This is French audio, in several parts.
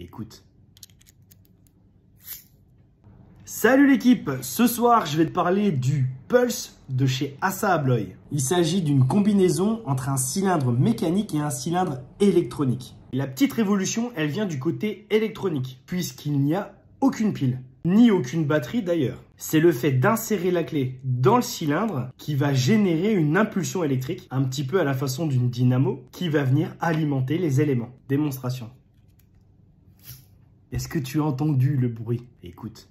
Écoute. Salut l'équipe, ce soir je vais te parler du Pulse de chez ASSA ABLOY. Il s'agit d'une combinaison entre un cylindre mécanique et un cylindre électronique. La petite révolution, elle vient du côté électronique, puisqu'il n'y a aucune pile, ni aucune batterie d'ailleurs. C'est le fait d'insérer la clé dans le cylindre qui va générer une impulsion électrique, un petit peu à la façon d'une dynamo, qui va venir alimenter les éléments. Démonstration. Est-ce que tu as entendu le bruit? Écoute.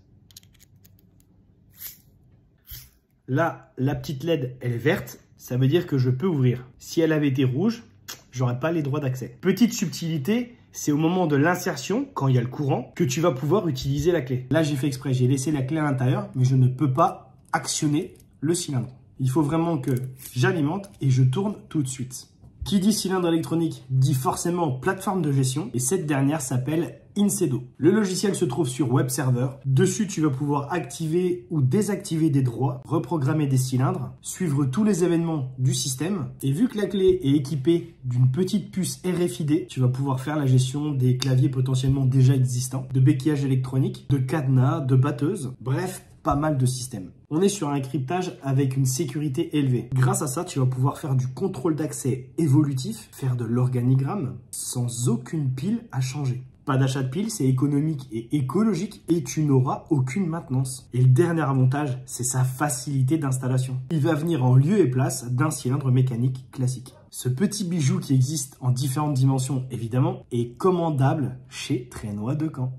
Là, la petite LED, elle est verte, ça veut dire que je peux ouvrir. Si elle avait été rouge, j'aurais pas les droits d'accès. Petite subtilité, c'est au moment de l'insertion, quand il y a le courant, que tu vas pouvoir utiliser la clé. Là, j'ai fait exprès, j'ai laissé la clé à l'intérieur, mais je ne peux pas actionner le cylindre. Il faut vraiment que j'alimente et je tourne tout de suite. Qui dit cylindre électronique dit forcément plateforme de gestion et cette dernière s'appelle Incedo. Le logiciel se trouve sur web server. Dessus, tu vas pouvoir activer ou désactiver des droits, reprogrammer des cylindres, suivre tous les événements du système. Et vu que la clé est équipée d'une petite puce RFID, tu vas pouvoir faire la gestion des claviers potentiellement déjà existants, de béquillage électronique, de cadenas, de batteuses, bref, pas mal de systèmes. On est sur un cryptage avec une sécurité élevée. Grâce à ça, tu vas pouvoir faire du contrôle d'accès évolutif, faire de l'organigramme sans aucune pile à changer. Pas d'achat de piles, c'est économique et écologique et tu n'auras aucune maintenance. Et le dernier avantage, c'est sa facilité d'installation. Il va venir en lieu et place d'un cylindre mécanique classique. Ce petit bijou qui existe en différentes dimensions évidemment est commandable chez Traînois de Caen.